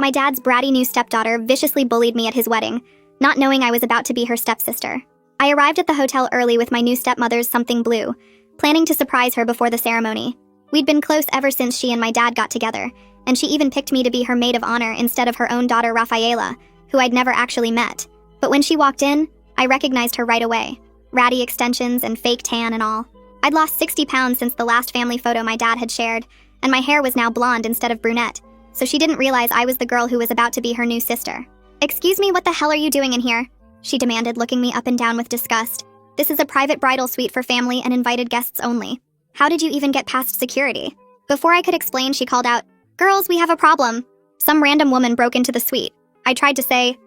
My dad's bratty new stepdaughter viciously bullied me at his wedding, not knowing I was about to be her stepsister. I arrived at the hotel early with my new stepmother's something blue, planning to surprise her before the ceremony. We'd been close ever since she and my dad got together, and she even picked me to be her maid of honor instead of her own daughter Rafaela, who I'd never actually met. But when she walked in, I recognized her right away. Ratty extensions and fake tan and all. I'd lost 60 pounds since the last family photo my dad had shared, and my hair was now blonde instead of brunette, so she didn't realize I was the girl who was about to be her new sister. "Excuse me, what the hell are you doing in here?" she demanded, looking me up and down with disgust. "This is a private bridal suite for family and invited guests only. How did you even get past security?" Before I could explain, she called out, "Girls, we have a problem." Some random woman broke into the suite. I tried to say,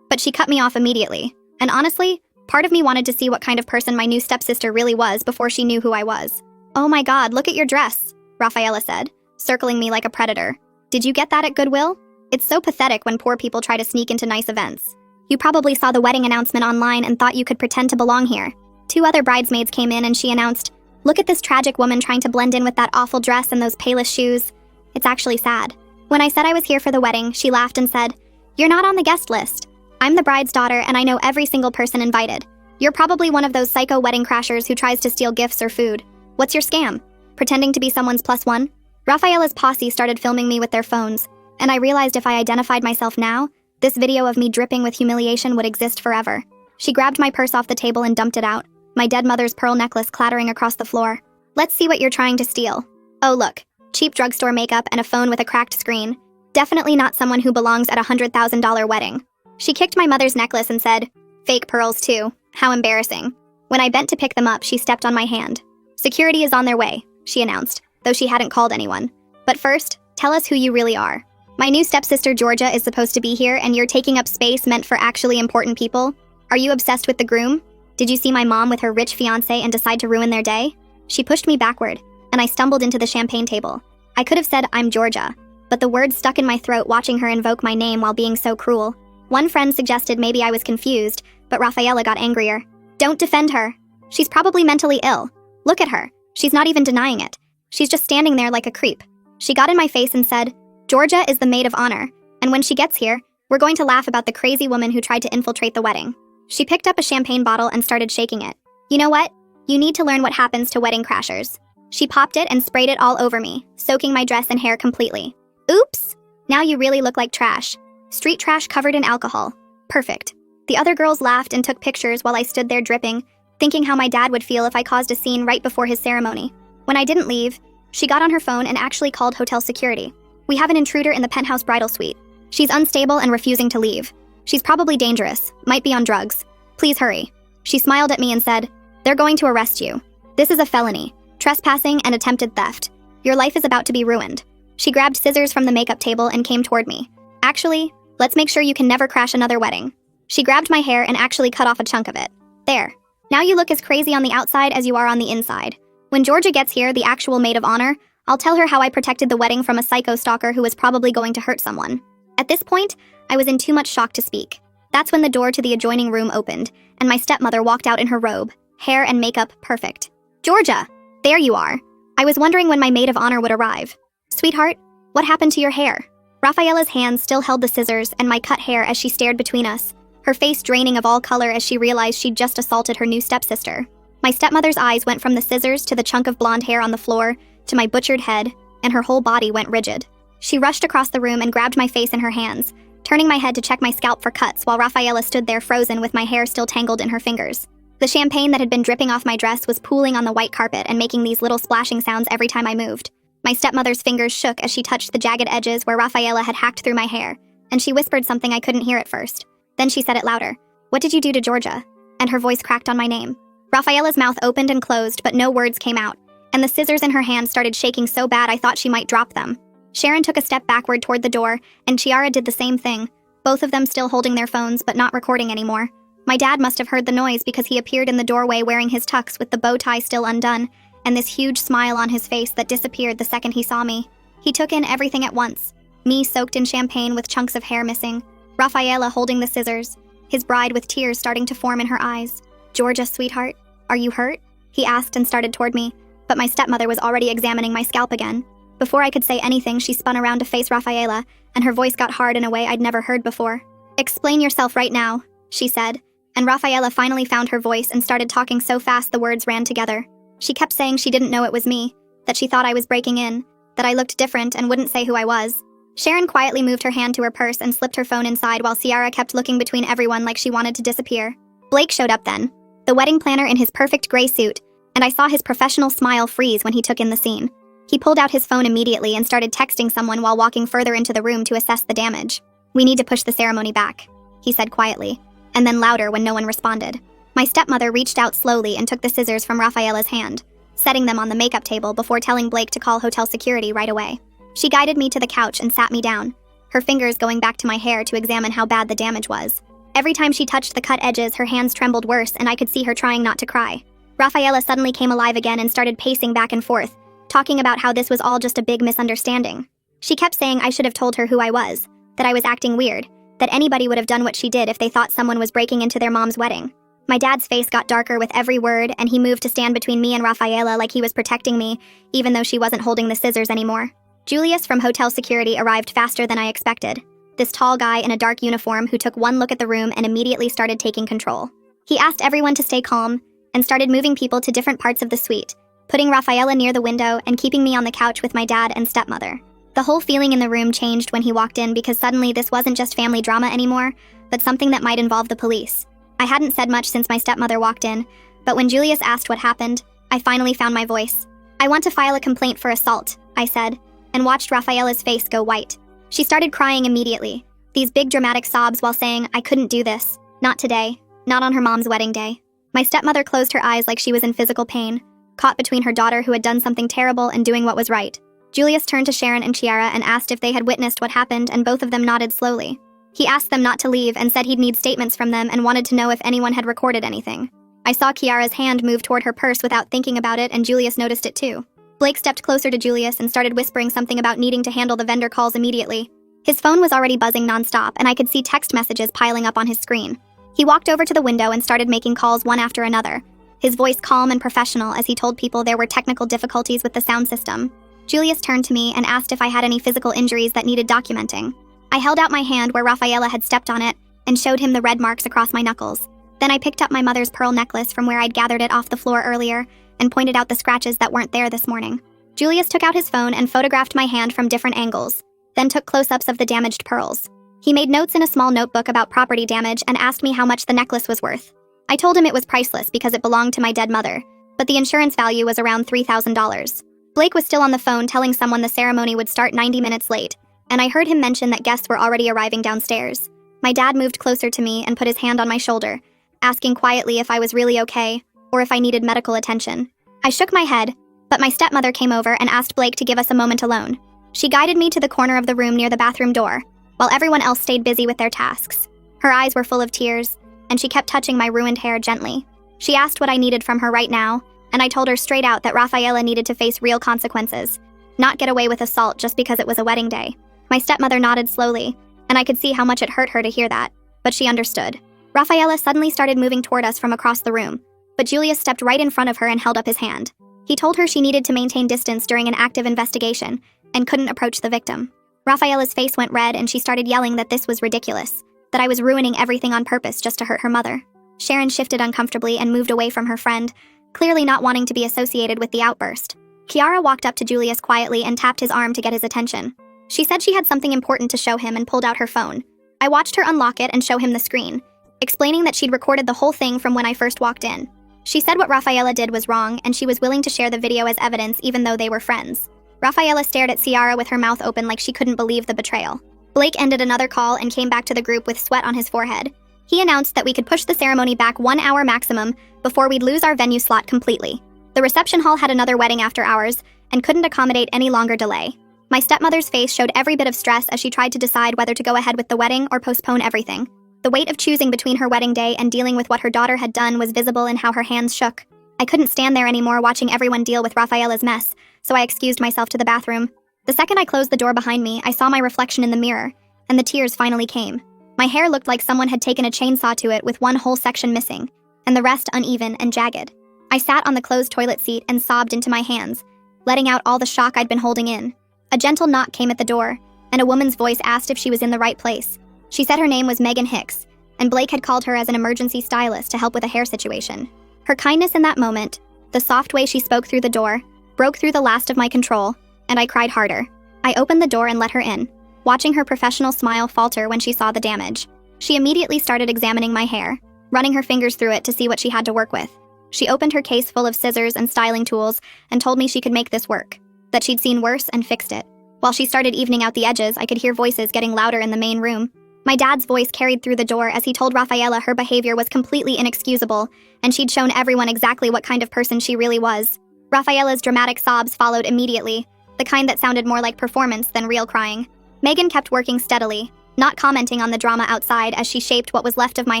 but she cut me off immediately. And honestly, part of me wanted to see what kind of person my new stepsister really was before she knew who I was. "Oh my god, look at your dress," Rafaela said, circling me like a predator. "Did you get that at Goodwill? It's so pathetic when poor people try to sneak into nice events. You probably saw the wedding announcement online and thought you could pretend to belong here." 2 other bridesmaids came in and she announced, "Look at this tragic woman trying to blend in with that awful dress and those palest shoes. It's actually sad." When I said I was here for the wedding, she laughed and said, "You're not on the guest list. I'm the bride's daughter and I know every single person invited. You're probably one of those psycho wedding crashers who tries to steal gifts or food. What's your scam? Pretending to be someone's plus one?" Rafaela's posse started filming me with their phones, and I realized if I identified myself now, this video of me dripping with humiliation would exist forever. She grabbed my purse off the table and dumped it out, my dead mother's pearl necklace clattering across the floor. "Let's see what you're trying to steal." "Oh look, cheap drugstore makeup and a phone with a cracked screen. Definitely not someone who belongs at a $100,000 wedding." She kicked my mother's necklace and said, "Fake pearls too. How embarrassing." When I bent to pick them up, she stepped on my hand. "Security is on their way," she announced, though she hadn't called anyone. "But first, tell us who you really are. My new stepsister Georgia is supposed to be here and you're taking up space meant for actually important people? Are you obsessed with the groom? Did you see my mom with her rich fiancé and decide to ruin their day?" She pushed me backward, and I stumbled into the champagne table. I could have said, "I'm Georgia," but the words stuck in my throat watching her invoke my name while being so cruel. One friend suggested maybe I was confused, but Rafaela got angrier. "Don't defend her. She's probably mentally ill. Look at her. She's not even denying it. She's just standing there like a creep." She got in my face and said, "Georgia is the maid of honor, and when she gets here, we're going to laugh about the crazy woman who tried to infiltrate the wedding." She picked up a champagne bottle and started shaking it. "You know what? You need to learn what happens to wedding crashers." She popped it and sprayed it all over me, soaking my dress and hair completely. "Oops! Now you really look like trash. Street trash covered in alcohol. Perfect." The other girls laughed and took pictures while I stood there dripping, thinking how my dad would feel if I caused a scene right before his ceremony. When I didn't leave, she got on her phone and actually called hotel security. "We have an intruder in the penthouse bridal suite. She's unstable and refusing to leave. She's probably dangerous, might be on drugs. Please hurry." She smiled at me and said, "They're going to arrest you. This is a felony, trespassing and attempted theft. Your life is about to be ruined." She grabbed scissors from the makeup table and came toward me. "Actually, let's make sure you can never crash another wedding." She grabbed my hair and actually cut off a chunk of it. "There. Now you look as crazy on the outside as you are on the inside. When Georgia gets here, the actual maid of honor, I'll tell her how I protected the wedding from a psycho stalker who was probably going to hurt someone." At this point, I was in too much shock to speak. That's when the door to the adjoining room opened, and my stepmother walked out in her robe, hair and makeup perfect. "Georgia! There you are. I was wondering when my maid of honor would arrive. Sweetheart, what happened to your hair?" Rafaela's hand still held the scissors and my cut hair as she stared between us, her face draining of all color as she realized she'd just assaulted her new stepsister. My stepmother's eyes went from the scissors to the chunk of blonde hair on the floor to my butchered head, and her whole body went rigid. She rushed across the room and grabbed my face in her hands, turning my head to check my scalp for cuts while Rafaela stood there frozen with my hair still tangled in her fingers. The champagne that had been dripping off my dress was pooling on the white carpet and making these little splashing sounds every time I moved. My stepmother's fingers shook as she touched the jagged edges where Rafaela had hacked through my hair, and she whispered something I couldn't hear at first. Then she said it louder. "What did you do to Georgia?" And her voice cracked on my name. Rafaela's mouth opened and closed, but no words came out, and the scissors in her hand started shaking so bad I thought she might drop them. Sharon took a step backward toward the door, and Chiara did the same thing, both of them still holding their phones but not recording anymore. My dad must have heard the noise because he appeared in the doorway wearing his tux with the bow tie still undone, and this huge smile on his face that disappeared the second he saw me. He took in everything at once. Me soaked in champagne with chunks of hair missing, Rafaela holding the scissors, his bride with tears starting to form in her eyes. "Georgia, sweetheart, are you hurt?" he asked and started toward me, but my stepmother was already examining my scalp again. Before I could say anything, she spun around to face Rafaela, and her voice got hard in a way I'd never heard before. "Explain yourself right now," she said, and Rafaela finally found her voice and started talking so fast the words ran together. She kept saying she didn't know it was me, that she thought I was breaking in, that I looked different and wouldn't say who I was. Sharon quietly moved her hand to her purse and slipped her phone inside while Ciara kept looking between everyone like she wanted to disappear. Blake showed up then, the wedding planner in his perfect gray suit, and I saw his professional smile freeze when he took in the scene. He pulled out his phone immediately and started texting someone while walking further into the room to assess the damage. "We need to push the ceremony back," he said quietly, and then louder when no one responded. My stepmother reached out slowly and took the scissors from Rafaela's hand, setting them on the makeup table before telling Blake to call hotel security right away. She guided me to the couch and sat me down, her fingers going back to my hair to examine how bad the damage was. Every time she touched the cut edges, her hands trembled worse and I could see her trying not to cry. Rafaela suddenly came alive again and started pacing back and forth, talking about how this was all just a big misunderstanding. She kept saying I should have told her who I was, that I was acting weird, that anybody would have done what she did if they thought someone was breaking into their mom's wedding. My dad's face got darker with every word, and he moved to stand between me and Rafaela like he was protecting me, even though she wasn't holding the scissors anymore. Julius from hotel security arrived faster than I expected. This tall guy in a dark uniform who took one look at the room and immediately started taking control. He asked everyone to stay calm and started moving people to different parts of the suite, putting Rafaela near the window and keeping me on the couch with my dad and stepmother. The whole feeling in the room changed when he walked in because suddenly this wasn't just family drama anymore, but something that might involve the police. I hadn't said much since my stepmother walked in, but when Julius asked what happened, I finally found my voice. "I want to file a complaint for assault," I said, and watched Rafaela's face go white. She started crying immediately, these big dramatic sobs while saying, "I couldn't do this. Not today. Not on her mom's wedding day." My stepmother closed her eyes like she was in physical pain, caught between her daughter who had done something terrible and doing what was right. Julius turned to Sharon and Ciara and asked if they had witnessed what happened, and both of them nodded slowly. He asked them not to leave and said he'd need statements from them and wanted to know if anyone had recorded anything. I saw Kiara's hand move toward her purse without thinking about it, and Julius noticed it too. Blake stepped closer to Julius and started whispering something about needing to handle the vendor calls immediately. His phone was already buzzing nonstop, and I could see text messages piling up on his screen. He walked over to the window and started making calls one after another, his voice calm and professional as he told people there were technical difficulties with the sound system. Julius turned to me and asked if I had any physical injuries that needed documenting. I held out my hand where Rafaela had stepped on it and showed him the red marks across my knuckles. Then I picked up my mother's pearl necklace from where I'd gathered it off the floor earlier and pointed out the scratches that weren't there this morning. Julius took out his phone and photographed my hand from different angles, then took close-ups of the damaged pearls. He made notes in a small notebook about property damage and asked me how much the necklace was worth. I told him it was priceless because it belonged to my dead mother, but the insurance value was around $3,000. Blake was still on the phone telling someone the ceremony would start 90 minutes late, and I heard him mention that guests were already arriving downstairs. My dad moved closer to me and put his hand on my shoulder, asking quietly if I was really okay or if I needed medical attention. I shook my head, but my stepmother came over and asked Blake to give us a moment alone. She guided me to the corner of the room near the bathroom door, while everyone else stayed busy with their tasks. Her eyes were full of tears, and she kept touching my ruined hair gently. She asked what I needed from her right now, and I told her straight out that Rafaela needed to face real consequences, not get away with assault just because it was a wedding day. My stepmother nodded slowly, and I could see how much it hurt her to hear that, but she understood. Rafaela suddenly started moving toward us from across the room, but Julius stepped right in front of her and held up his hand. He told her she needed to maintain distance during an active investigation and couldn't approach the victim. Rafaela's face went red and she started yelling that this was ridiculous, that I was ruining everything on purpose just to hurt her mother. Sharon shifted uncomfortably and moved away from her friend, clearly not wanting to be associated with the outburst. Kiara walked up to Julius quietly and tapped his arm to get his attention. She said she had something important to show him and pulled out her phone. I watched her unlock it and show him the screen, explaining that she'd recorded the whole thing from when I first walked in. She said what Rafaela did was wrong and she was willing to share the video as evidence even though they were friends. Rafaela stared at Ciara with her mouth open like she couldn't believe the betrayal. Blake ended another call and came back to the group with sweat on his forehead. He announced that we could push the ceremony back 1 hour maximum before we'd lose our venue slot completely. The reception hall had another wedding after hours and couldn't accommodate any longer delay. My stepmother's face showed every bit of stress as she tried to decide whether to go ahead with the wedding or postpone everything. The weight of choosing between her wedding day and dealing with what her daughter had done was visible in how her hands shook. I couldn't stand there anymore watching everyone deal with Rafaela's mess, so I excused myself to the bathroom. The second I closed the door behind me, I saw my reflection in the mirror, and the tears finally came. My hair looked like someone had taken a chainsaw to it with one whole section missing, and the rest uneven and jagged. I sat on the closed toilet seat and sobbed into my hands, letting out all the shock I'd been holding in. A gentle knock came at the door, and a woman's voice asked if she was in the right place. She said her name was Megan Hicks, and Blake had called her as an emergency stylist to help with a hair situation. Her kindness in that moment, the soft way she spoke through the door, broke through the last of my control, and I cried harder. I opened the door and let her in, watching her professional smile falter when she saw the damage. She immediately started examining my hair, running her fingers through it to see what she had to work with. She opened her case full of scissors and styling tools and told me she could make this work, that she'd seen worse and fixed it. While she started evening out the edges, I could hear voices getting louder in the main room. My dad's voice carried through the door as he told Rafaela her behavior was completely inexcusable, and she'd shown everyone exactly what kind of person she really was. Rafaela's dramatic sobs followed immediately, the kind that sounded more like performance than real crying. Megan kept working steadily, not commenting on the drama outside as she shaped what was left of my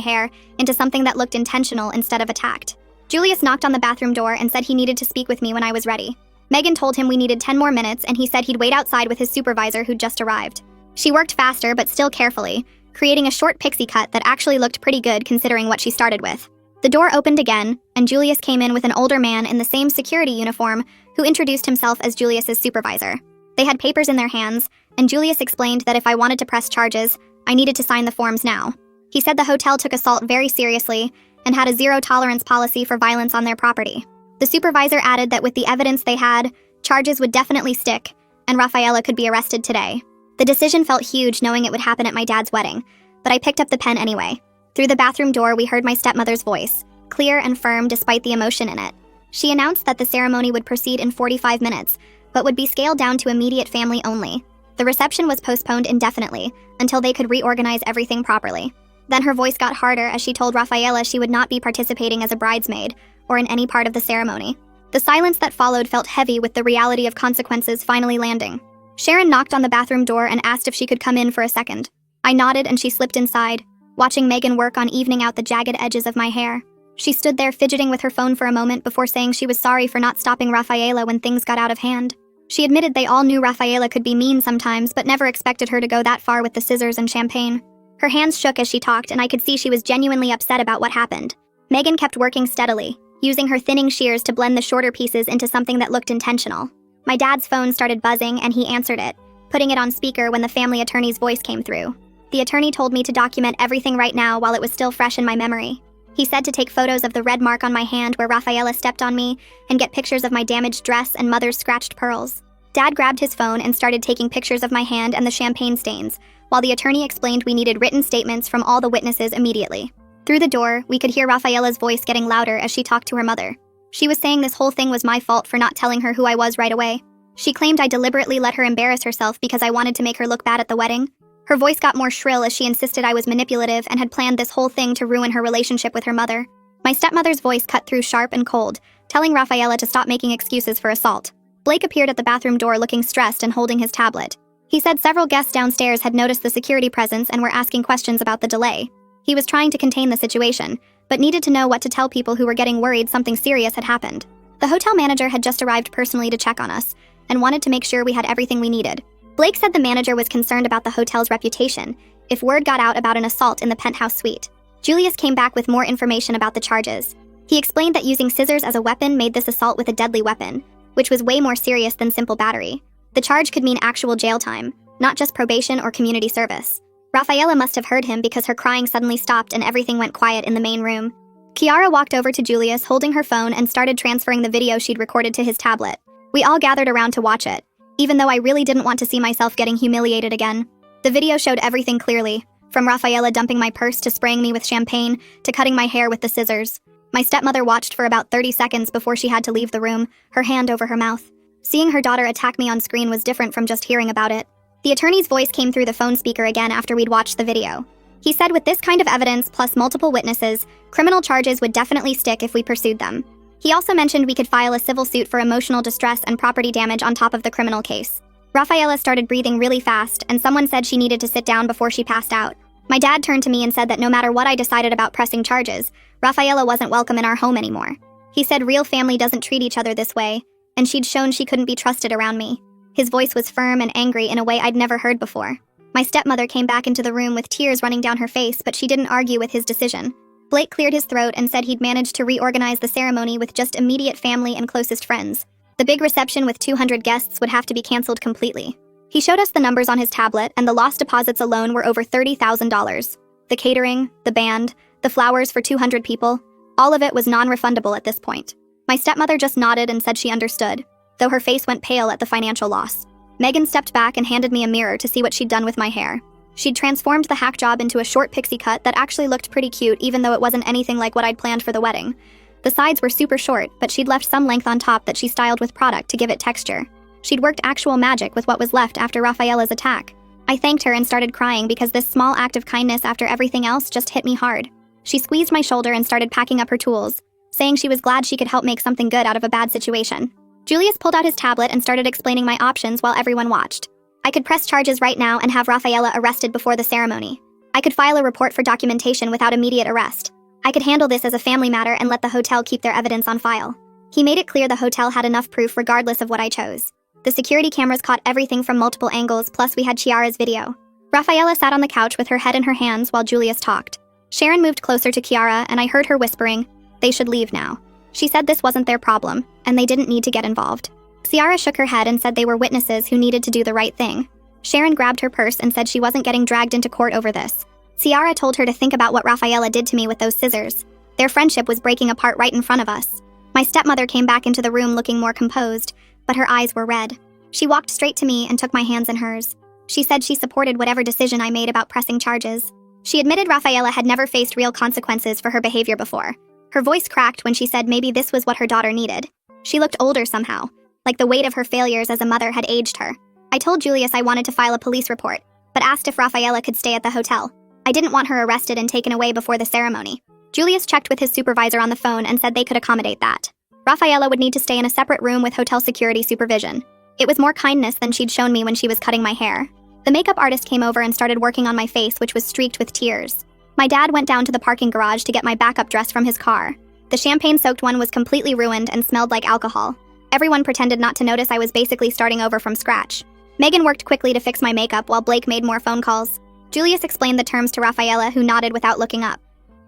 hair into something that looked intentional instead of attacked. Julius knocked on the bathroom door and said he needed to speak with me when I was ready. Megan told him we needed 10 more minutes, and he said he'd wait outside with his supervisor who'd just arrived. She worked faster but still carefully, creating a short pixie cut that actually looked pretty good considering what she started with. The door opened again, and Julius came in with an older man in the same security uniform who introduced himself as Julius's supervisor. They had papers in their hands, and Julius explained that if I wanted to press charges, I needed to sign the forms now. He said the hotel took assault very seriously and had a zero-tolerance policy for violence on their property. The supervisor added that with the evidence they had, charges would definitely stick, and Rafaela could be arrested today. The decision felt huge knowing it would happen at my dad's wedding, but I picked up the pen anyway. Through the bathroom door, we heard my stepmother's voice, clear and firm despite the emotion in it. She announced that the ceremony would proceed in 45 minutes, but would be scaled down to immediate family only. The reception was postponed indefinitely, until they could reorganize everything properly. Then her voice got harder as she told Rafaela she would not be participating as a bridesmaid, or in any part of the ceremony. The silence that followed felt heavy with the reality of consequences finally landing. Sharon knocked on the bathroom door and asked if she could come in for a second. I nodded and she slipped inside, watching Megan work on evening out the jagged edges of my hair. She stood there fidgeting with her phone for a moment before saying she was sorry for not stopping Rafaela when things got out of hand. She admitted they all knew Rafaela could be mean sometimes, but never expected her to go that far with the scissors and champagne. Her hands shook as she talked, and I could see she was genuinely upset about what happened. Megan kept working steadily, using her thinning shears to blend the shorter pieces into something that looked intentional. My dad's phone started buzzing, and he answered it, putting it on speaker when the family attorney's voice came through. The attorney told me to document everything right now while it was still fresh in my memory. He said to take photos of the red mark on my hand where Rafaela stepped on me and get pictures of my damaged dress and mother's scratched pearls. Dad grabbed his phone and started taking pictures of my hand and the champagne stains, while the attorney explained we needed written statements from all the witnesses immediately. Through the door, we could hear Rafaela's voice getting louder as she talked to her mother. She was saying this whole thing was my fault for not telling her who I was right away. She claimed I deliberately let her embarrass herself because I wanted to make her look bad at the wedding. Her voice got more shrill as she insisted I was manipulative and had planned this whole thing to ruin her relationship with her mother. My stepmother's voice cut through sharp and cold, telling Rafaela to stop making excuses for assault. Blake appeared at the bathroom door looking stressed and holding his tablet. He said several guests downstairs had noticed the security presence and were asking questions about the delay. He was trying to contain the situation, but needed to know what to tell people who were getting worried something serious had happened. The hotel manager had just arrived personally to check on us, and wanted to make sure we had everything we needed. Blake said the manager was concerned about the hotel's reputation if word got out about an assault in the penthouse suite. Julius came back with more information about the charges. He explained that using scissors as a weapon made this assault with a deadly weapon, which was way more serious than simple battery. The charge could mean actual jail time, not just probation or community service. Rafaela must have heard him because her crying suddenly stopped and everything went quiet in the main room. Kiara walked over to Julius holding her phone and started transferring the video she'd recorded to his tablet. We all gathered around to watch it, even though I really didn't want to see myself getting humiliated again. The video showed everything clearly, from Rafaela dumping my purse to spraying me with champagne to cutting my hair with the scissors. My stepmother watched for about 30 seconds before she had to leave the room, her hand over her mouth. Seeing her daughter attack me on screen was different from just hearing about it. The attorney's voice came through the phone speaker again after we'd watched the video. He said with this kind of evidence plus multiple witnesses, criminal charges would definitely stick if we pursued them. He also mentioned we could file a civil suit for emotional distress and property damage on top of the criminal case. Rafaela started breathing really fast, and someone said she needed to sit down before she passed out. My dad turned to me and said that no matter what I decided about pressing charges, Rafaela wasn't welcome in our home anymore. He said real family doesn't treat each other this way, and she'd shown she couldn't be trusted around me. His voice was firm and angry in a way I'd never heard before. My stepmother came back into the room with tears running down her face, but she didn't argue with his decision. Blake cleared his throat and said he'd managed to reorganize the ceremony with just immediate family and closest friends. The big reception with 200 guests would have to be canceled completely. He showed us the numbers on his tablet, and the lost deposits alone were over $30,000. The catering, the band, the flowers for 200 people, all of it was non-refundable at this point. My stepmother just nodded and said she understood, though her face went pale at the financial loss. Megan stepped back and handed me a mirror to see what she'd done with my hair. She'd transformed the hack job into a short pixie cut that actually looked pretty cute even though it wasn't anything like what I'd planned for the wedding. The sides were super short, but she'd left some length on top that she styled with product to give it texture. She'd worked actual magic with what was left after Rafaela's attack. I thanked her and started crying because this small act of kindness after everything else just hit me hard. She squeezed my shoulder and started packing up her tools, saying she was glad she could help make something good out of a bad situation. Julius pulled out his tablet and started explaining my options while everyone watched. I could press charges right now and have Rafaela arrested before the ceremony. I could file a report for documentation without immediate arrest. I could handle this as a family matter and let the hotel keep their evidence on file. He made it clear the hotel had enough proof regardless of what I chose. The security cameras caught everything from multiple angles, plus we had Chiara's video. Rafaela sat on the couch with her head in her hands while Julius talked. Sharon moved closer to Chiara and I heard her whispering, "They should leave now." She said this wasn't their problem, and they didn't need to get involved. Chiara shook her head and said they were witnesses who needed to do the right thing. Sharon grabbed her purse and said she wasn't getting dragged into court over this. Chiara told her to think about what Rafaela did to me with those scissors. Their friendship was breaking apart right in front of us. My stepmother came back into the room looking more composed, but her eyes were red. She walked straight to me and took my hands in hers. She said she supported whatever decision I made about pressing charges. She admitted Rafaela had never faced real consequences for her behavior before. Her voice cracked when she said maybe this was what her daughter needed. She looked older somehow, like the weight of her failures as a mother had aged her. I told Julius I wanted to file a police report, but asked if Rafaela could stay at the hotel. I didn't want her arrested and taken away before the ceremony. Julius checked with his supervisor on the phone and said they could accommodate that. Rafaela would need to stay in a separate room with hotel security supervision. It was more kindness than she'd shown me when she was cutting my hair. The makeup artist came over and started working on my face, which was streaked with tears. My dad went down to the parking garage to get my backup dress from his car. The champagne-soaked one was completely ruined and smelled like alcohol. Everyone pretended not to notice I was basically starting over from scratch. Megan worked quickly to fix my makeup while Blake made more phone calls. Julius explained the terms to Rafaela, who nodded without looking up.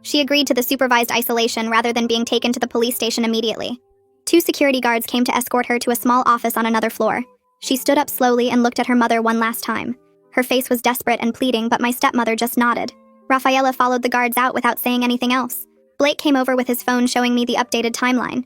She agreed to the supervised isolation rather than being taken to the police station immediately. 2 security guards came to escort her to a small office on another floor. She stood up slowly and looked at her mother one last time. Her face was desperate and pleading, but my stepmother just nodded. Rafaela followed the guards out without saying anything else. Blake came over with his phone showing me the updated timeline.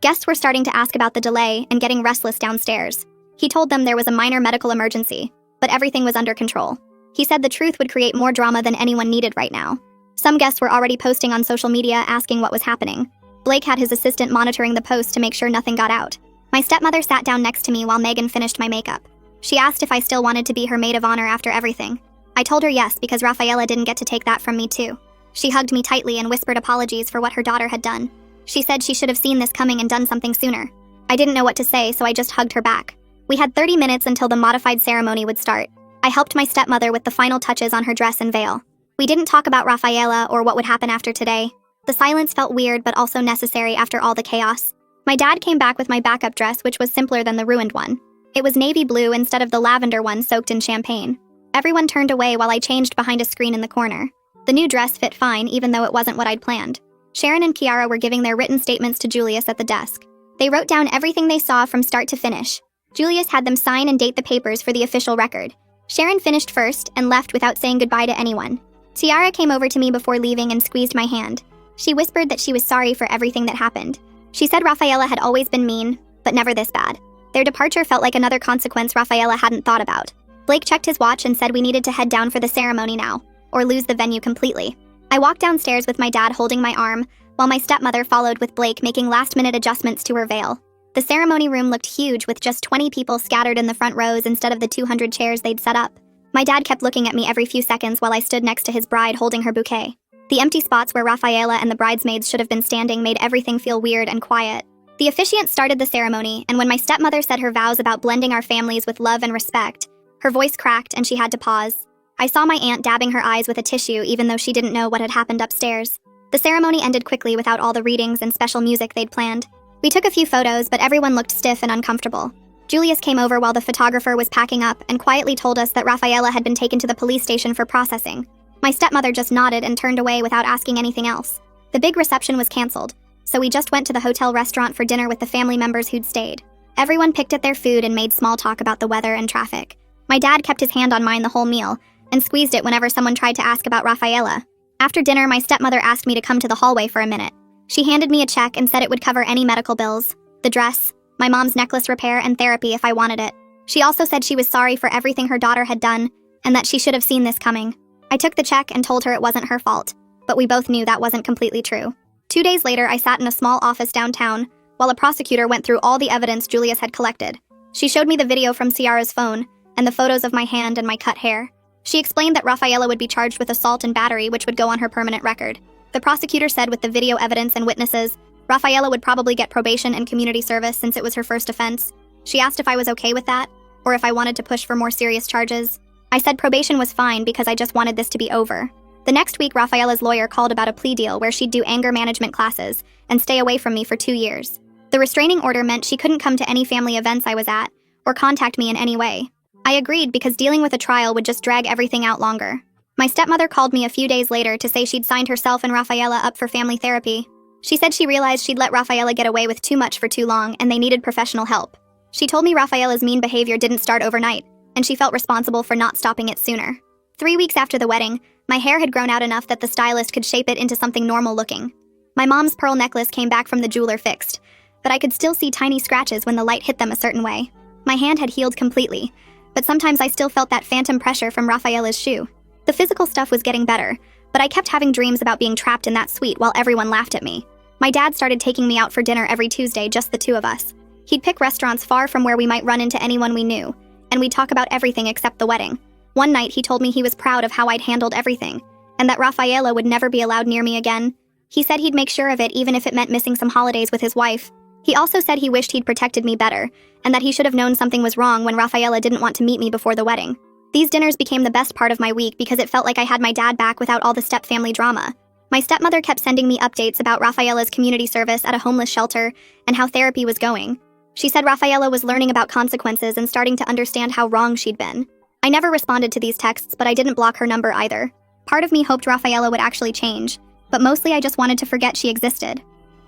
Guests were starting to ask about the delay and getting restless downstairs. He told them there was a minor medical emergency, but everything was under control. He said the truth would create more drama than anyone needed right now. Some guests were already posting on social media asking what was happening. Blake had his assistant monitoring the post to make sure nothing got out. My stepmother sat down next to me while Megan finished my makeup. She asked if I still wanted to be her maid of honor after everything. I told her yes because Rafaela didn't get to take that from me too. She hugged me tightly and whispered apologies for what her daughter had done. She said she should have seen this coming and done something sooner. I didn't know what to say, so I just hugged her back. We had 30 minutes until the modified ceremony would start. I helped my stepmother with the final touches on her dress and veil. We didn't talk about Rafaela or what would happen after today. The silence felt weird but also necessary after all the chaos. My dad came back with my backup dress, which was simpler than the ruined one. It was navy blue instead of the lavender one soaked in champagne. Everyone turned away while I changed behind a screen in the corner. The new dress fit fine even though it wasn't what I'd planned. Sharon and Chiara were giving their written statements to Julius at the desk. They wrote down everything they saw from start to finish. Julius had them sign and date the papers for the official record. Sharon finished first and left without saying goodbye to anyone. Chiara came over to me before leaving and squeezed my hand. She whispered that she was sorry for everything that happened. She said Rafaela had always been mean, but never this bad. Their departure felt like another consequence Rafaela hadn't thought about. Blake checked his watch and said we needed to head down for the ceremony now, or lose the venue completely. I walked downstairs with my dad holding my arm, while my stepmother followed with Blake making last-minute adjustments to her veil. The ceremony room looked huge with just 20 people scattered in the front rows instead of the 200 chairs they'd set up. My dad kept looking at me every few seconds while I stood next to his bride holding her bouquet. The empty spots where Rafaela and the bridesmaids should have been standing made everything feel weird and quiet. The officiant started the ceremony, and when my stepmother said her vows about blending our families with love and respect, her voice cracked and she had to pause. I saw my aunt dabbing her eyes with a tissue even though she didn't know what had happened upstairs. The ceremony ended quickly without all the readings and special music they'd planned. We took a few photos, but everyone looked stiff and uncomfortable. Julius came over while the photographer was packing up and quietly told us that Rafaela had been taken to the police station for processing. My stepmother just nodded and turned away without asking anything else. The big reception was canceled, so we just went to the hotel restaurant for dinner with the family members who'd stayed. Everyone picked at their food and made small talk about the weather and traffic. My dad kept his hand on mine the whole meal and squeezed it whenever someone tried to ask about Rafaela. After dinner, my stepmother asked me to come to the hallway for a minute. She handed me a check and said it would cover any medical bills, the dress, my mom's necklace repair, and therapy if I wanted it. She also said she was sorry for everything her daughter had done and that she should have seen this coming. I took the check and told her it wasn't her fault, but we both knew that wasn't completely true. 2 days later, I sat in a small office downtown while a prosecutor went through all the evidence Julius had collected. She showed me the video from Ciara's phone and the photos of my hand and my cut hair. She explained that Rafaela would be charged with assault and battery, which would go on her permanent record. The prosecutor said with the video evidence and witnesses, Rafaela would probably get probation and community service since it was her first offense. She asked if I was okay with that, or if I wanted to push for more serious charges. I said probation was fine because I just wanted this to be over. The next week, Rafaela's lawyer called about a plea deal where she'd do anger management classes and stay away from me for 2 years. The restraining order meant she couldn't come to any family events I was at or contact me in any way. I agreed because dealing with a trial would just drag everything out longer. My stepmother called me a few days later to say she'd signed herself and Rafaela up for family therapy. She said she realized she'd let Rafaela get away with too much for too long and they needed professional help. She told me Rafaela's mean behavior didn't start overnight, and she felt responsible for not stopping it sooner. 3 weeks after the wedding, my hair had grown out enough that the stylist could shape it into something normal looking. My mom's pearl necklace came back from the jeweler fixed, but I could still see tiny scratches when the light hit them a certain way. My hand had healed completely, but sometimes I still felt that phantom pressure from Rafaela's shoe. The physical stuff was getting better, but I kept having dreams about being trapped in that suite while everyone laughed at me. My dad started taking me out for dinner every Tuesday, just the two of us. He'd pick restaurants far from where we might run into anyone we knew, and we'd talk about everything except the wedding. One night, he told me he was proud of how I'd handled everything, and that Rafaela would never be allowed near me again. He said he'd make sure of it even if it meant missing some holidays with his wife. He also said he wished he'd protected me better, and that he should have known something was wrong when Rafaela didn't want to meet me before the wedding. These dinners became the best part of my week because it felt like I had my dad back without all the step-family drama. My stepmother kept sending me updates about Rafaela's community service at a homeless shelter and how therapy was going. She said Rafaela was learning about consequences and starting to understand how wrong she'd been. I never responded to these texts, but I didn't block her number either. Part of me hoped Rafaela would actually change, but mostly I just wanted to forget she existed.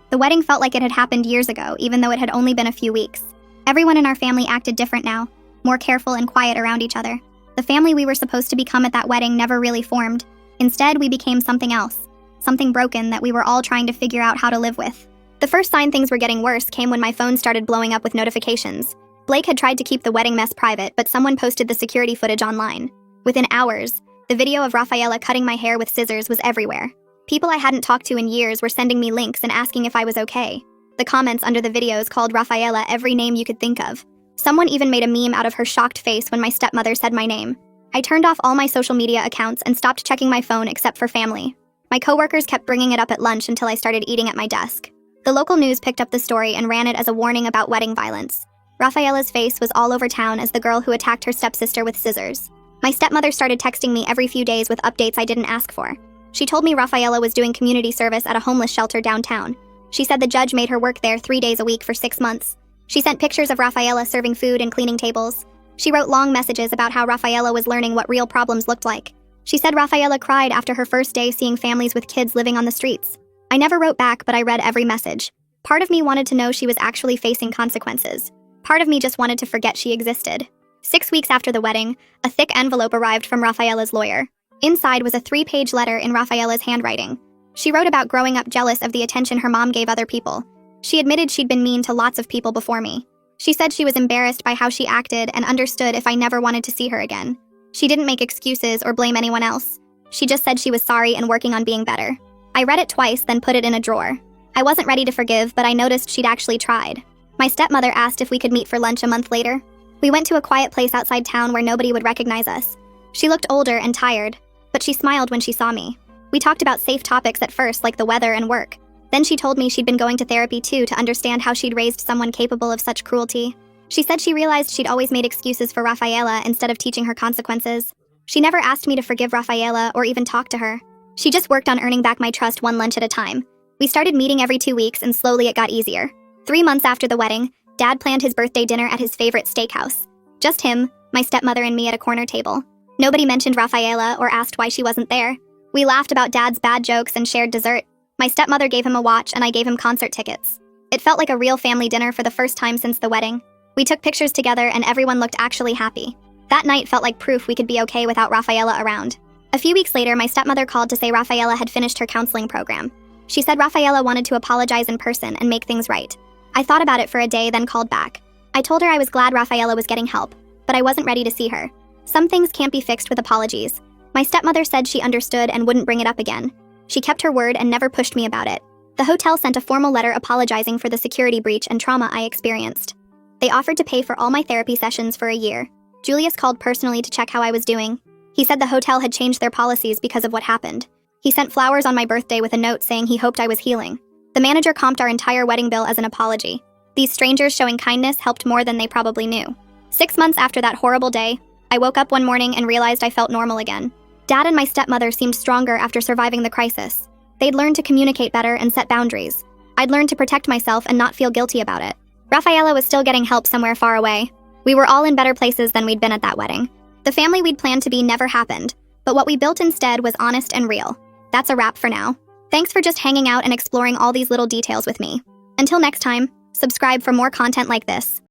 The wedding felt like it had happened years ago, even though it had only been a few weeks. Everyone in our family acted different now, more careful and quiet around each other. The family we were supposed to become at that wedding never really formed. Instead, we became something else, something broken that we were all trying to figure out how to live with. The first sign things were getting worse came when my phone started blowing up with notifications. Blake had tried to keep the wedding mess private, but someone posted the security footage online. Within hours, the video of Rafaela cutting my hair with scissors was everywhere. People I hadn't talked to in years were sending me links and asking if I was okay. The comments under the videos called Rafaela every name you could think of. Someone even made a meme out of her shocked face when my stepmother said my name. I turned off all my social media accounts and stopped checking my phone except for family. My coworkers kept bringing it up at lunch until I started eating at my desk. The local news picked up the story and ran it as a warning about wedding violence. Rafaela's face was all over town as the girl who attacked her stepsister with scissors. My stepmother started texting me every few days with updates I didn't ask for. She told me Rafaela was doing community service at a homeless shelter downtown. She said the judge made her work there 3 days a week for 6 months. She sent pictures of Rafaela serving food and cleaning tables. She wrote long messages about how Rafaela was learning what real problems looked like. She said Rafaela cried after her first day seeing families with kids living on the streets. I never wrote back, but I read every message. Part of me wanted to know she was actually facing consequences. Part of me just wanted to forget she existed. 6 weeks after the wedding, a thick envelope arrived from Rafaela's lawyer. Inside was a 3-page letter in Rafaela's handwriting. She wrote about growing up jealous of the attention her mom gave other people. She admitted she'd been mean to lots of people before me. She said she was embarrassed by how she acted and understood if I never wanted to see her again. She didn't make excuses or blame anyone else. She just said she was sorry and working on being better. I read it twice, then put it in a drawer. I wasn't ready to forgive, but I noticed she'd actually tried. My stepmother asked if we could meet for lunch a month later. We went to a quiet place outside town where nobody would recognize us. She looked older and tired, but she smiled when she saw me. We talked about safe topics at first, like the weather and work. Then she told me she'd been going to therapy too to understand how she'd raised someone capable of such cruelty. She said she realized she'd always made excuses for Rafaela instead of teaching her consequences. She never asked me to forgive Rafaela or even talk to her. She just worked on earning back my trust one lunch at a time. We started meeting every 2 weeks and slowly it got easier. 3 months after the wedding, Dad planned his birthday dinner at his favorite steakhouse. Just him, my stepmother, and me at a corner table. Nobody mentioned Rafaela or asked why she wasn't there. We laughed about Dad's bad jokes and shared dessert. My stepmother gave him a watch and I gave him concert tickets. It felt like a real family dinner for the first time since the wedding. We took pictures together and everyone looked actually happy. That night felt like proof we could be okay without Rafaela around. A few weeks later, my stepmother called to say Rafaela had finished her counseling program. She said Rafaela wanted to apologize in person and make things right. I thought about it for a day, then called back. I told her I was glad Rafaela was getting help, but I wasn't ready to see her. Some things can't be fixed with apologies. My stepmother said she understood and wouldn't bring it up again. She kept her word and never pushed me about it. The hotel sent a formal letter apologizing for the security breach and trauma I experienced. They offered to pay for all my therapy sessions for a year. Julius called personally to check how I was doing. He said the hotel had changed their policies because of what happened. He sent flowers on my birthday with a note saying he hoped I was healing. The manager comped our entire wedding bill as an apology. These strangers showing kindness helped more than they probably knew. 6 months after that horrible day, I woke up one morning and realized I felt normal again. Dad and my stepmother seemed stronger after surviving the crisis. They'd learned to communicate better and set boundaries. I'd learned to protect myself and not feel guilty about it. Rafaela was still getting help somewhere far away. We were all in better places than we'd been at that wedding. The family we'd planned to be never happened, but what we built instead was honest and real. That's a wrap for now. Thanks for just hanging out and exploring all these little details with me. Until next time, subscribe for more content like this.